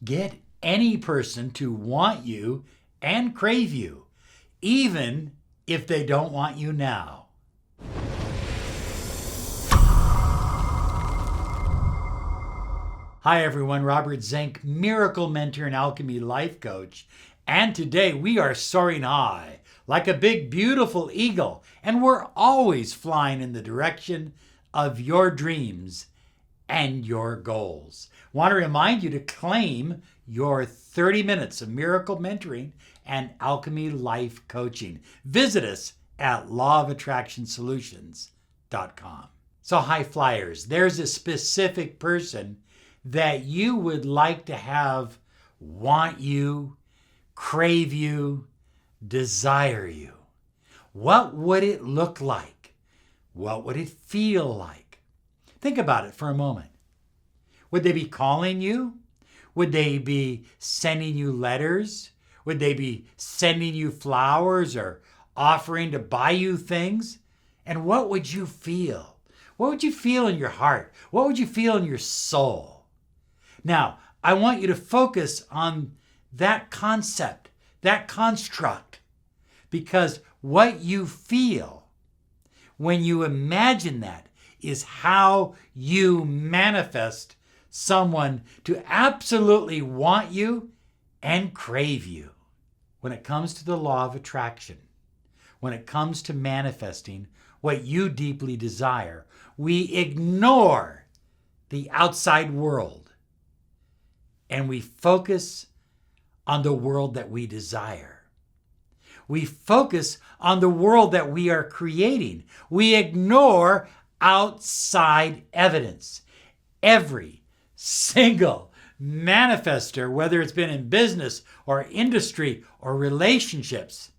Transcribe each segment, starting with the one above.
Get any person to want you and crave you, even if they don't want you now. Hi everyone, Robert Zink, Miracle Mentor and Alchemy Life Coach. And today we are soaring high like a big beautiful eagle, and we're always flying in the direction of your dreams and your goals. Want to remind you to claim your 30 minutes of miracle mentoring and alchemy life coaching. Visit us at lawofattractionsolutions.com. So high flyers, there's a specific person that you would like to have want you, crave you, desire you. What would it look like? What would it feel like? Think about it for a moment. Would they be calling you? Would they be sending you letters? Would they be sending you flowers or offering to buy you things? And what would you feel? What would you feel in your heart? What would you feel in your soul? Now, I want you to focus on that concept, that construct, because what you feel when you imagine that is how you manifest someone to absolutely want you and crave you. When it comes to the law of attraction, when it comes to manifesting what you deeply desire, we ignore the outside world and we focus on the world that we desire. We focus on the world that we are creating. We ignore outside evidence. Every single manifester, whether it's been in business or industry or relationships,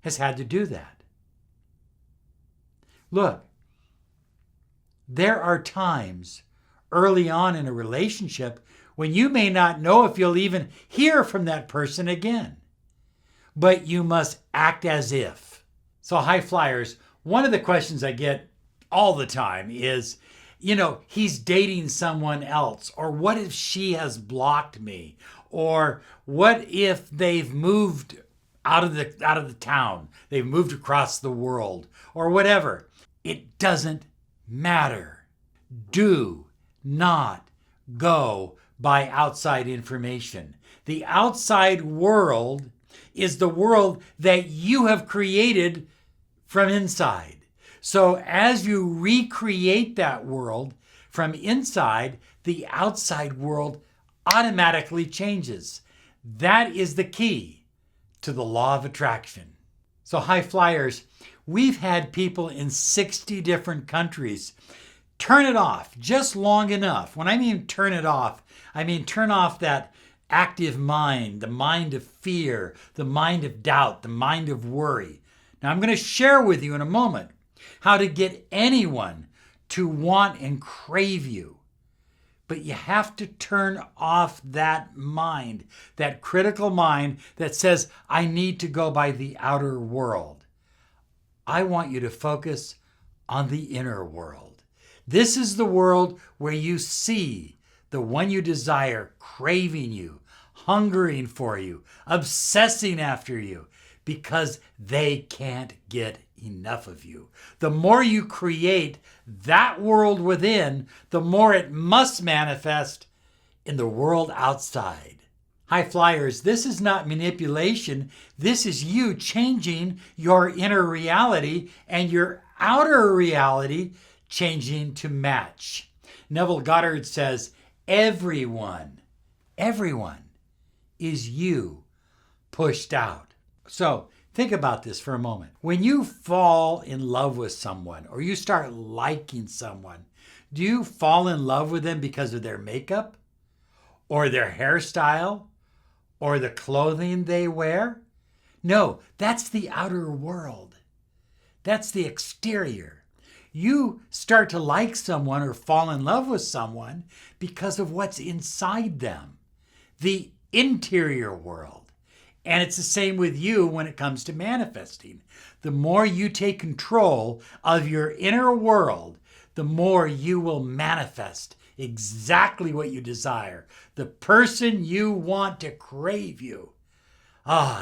has had to do that. Look, there are times early on in a relationship when you may not know if you'll even hear from that person again, but you must act as if. So high flyers, one of the questions I get all the time is, he's dating someone else, or what if she has blocked me, or what if they've moved out of the town, they've moved across the world, or whatever. It doesn't matter. Do not go by outside information. The outside world is the world that you have created from inside. So as you recreate that world from inside, the outside world automatically changes. That is the key to the law of attraction. So high flyers, we've had people in 60 different countries turn it off just long enough. When I mean turn it off, I mean turn off that active mind, the mind of fear, the mind of doubt, the mind of worry. Now I'm going to share with you in a moment how to get anyone to want and crave you. But you have to turn off that mind, that critical mind that says, I need to go by the outer world. I want you to focus on the inner world. This is the world where you see the one you desire craving you, hungering for you, obsessing after you, because they can't get enough of you. The more you create that world within, the more it must manifest in the world outside. High flyers, this is not manipulation. This is you changing your inner reality and your outer reality changing to match. Neville Goddard says, everyone is you pushed out. So think about this for a moment. When you fall in love with someone or you start liking someone, do you fall in love with them because of their makeup or their hairstyle or the clothing they wear? No, that's the outer world. That's the exterior. You start to like someone or fall in love with someone because of what's inside them, the interior world. And it's the same with you when it comes to manifesting. The more you take control of your inner world, the more you will manifest exactly what you desire, the person you want to crave you,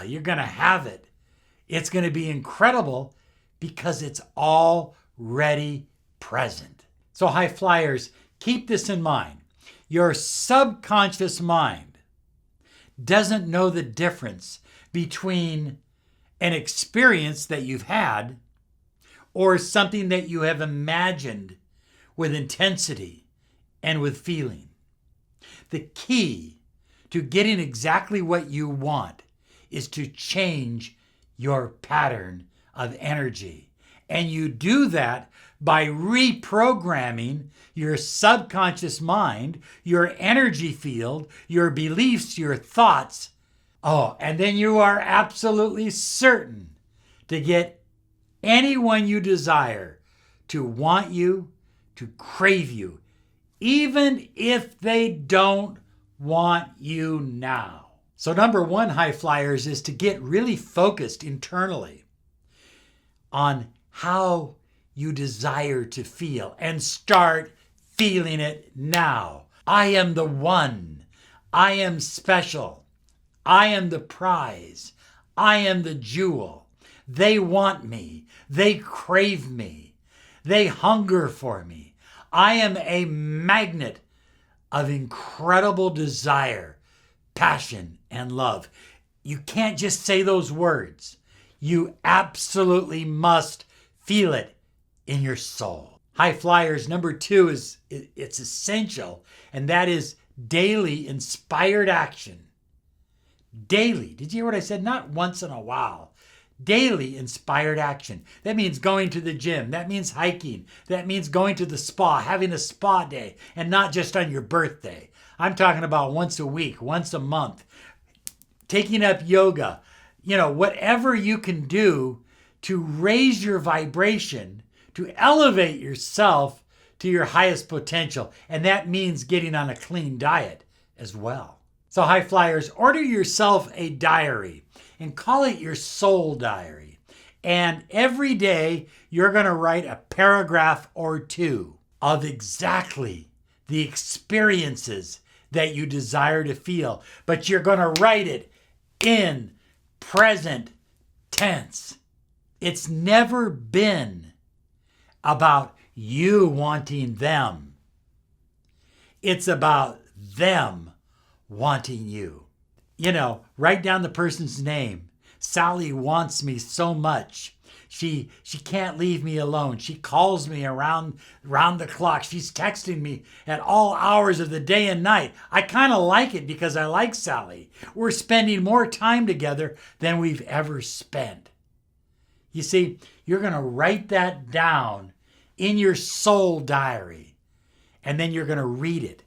you're going to have it. It's going to be incredible because it's already present. So high flyers, keep this in mind. Your subconscious mind doesn't know the difference between an experience that you've had or something that you have imagined with intensity and with feeling. The key to getting exactly what you want is to change your pattern of energy. And you do that by reprogramming your subconscious mind, your energy field, your beliefs, your thoughts. And then you are absolutely certain to get anyone you desire to want you, to crave you, even if they don't want you now. So number one, high flyers, is to get really focused internally on how you desire to feel and start feeling it now. I am the one. I am special. I am the prize. I am the jewel. They want me. They crave me. They hunger for me. I am a magnet of incredible desire, passion, and love. You can't just say those words. You absolutely must feel it in your soul. High flyers, number two, it's essential, and that is daily inspired action. Daily. Did you hear what I said? Not once in a while. Daily inspired action. That means going to the gym. That means hiking. That means going to the spa, having a spa day, and not just on your birthday. I'm talking about once a week, once a month. Taking up yoga. Whatever you can do to raise your vibration, to elevate yourself to your highest potential. And that means getting on a clean diet as well. So high flyers, order yourself a diary and call it your soul diary. And every day you're going to write a paragraph or two of exactly the experiences that you desire to feel. But you're going to write it in present tense. It's never been about you wanting them. It's about them wanting you. Write down the person's name. Sally wants me so much. She can't leave me alone. She calls me around the clock. She's texting me at all hours of the day and night. I kind of like it because I like Sally. We're spending more time together than we've ever spent. You see, you're going to write that down in your soul diary, and then you're going to read it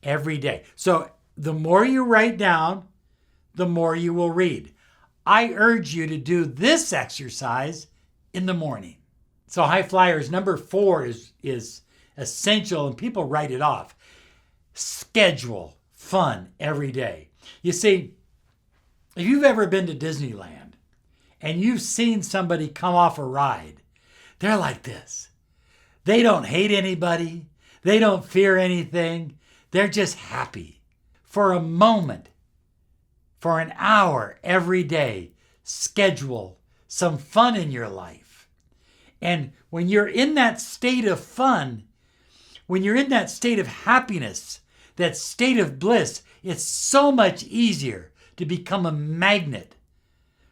every day. So the more you write down, the more you will read. I urge you to do this exercise in the morning. So high flyers, number 4 is essential, and people write it off. Schedule fun every day. You see, if you've ever been to Disneyland and you've seen somebody come off a ride, they're like this. They don't hate anybody. They don't fear anything. They're just happy. For a moment, for an hour every day, schedule some fun in your life. And when you're in that state of fun, when you're in that state of happiness, that state of bliss, it's so much easier to become a magnet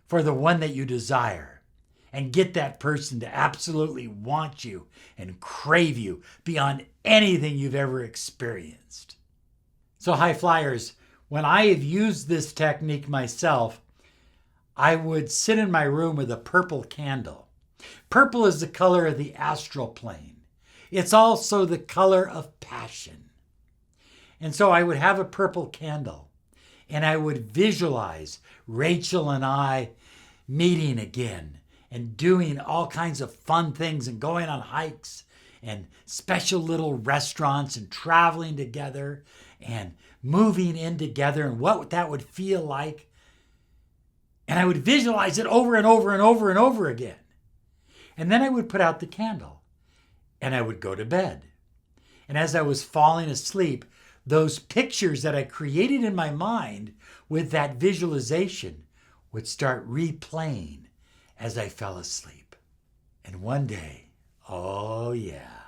for the one that you desire and get that person to absolutely want you and crave you beyond anything you've ever experienced. So high flyers, when I have used this technique myself, I would sit in my room with a purple candle. Purple is the color of the astral plane. It's also the color of passion. And so I would have a purple candle, and I would visualize Rachel and I meeting again and doing all kinds of fun things and going on hikes and special little restaurants and traveling together and moving in together and what that would feel like. And I would visualize it over and over and over and over again. And then I would put out the candle and I would go to bed. And as I was falling asleep, those pictures that I created in my mind with that visualization would start replaying as I fell asleep. And one day, oh yeah,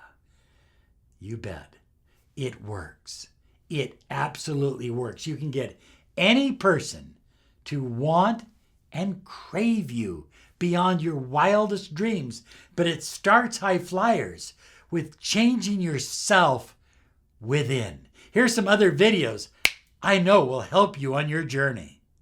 you bet, it works. It absolutely works. You can get any person to want and crave you beyond your wildest dreams, but it starts, high flyers, with changing yourself within. Here's some other videos I know will help you on your journey.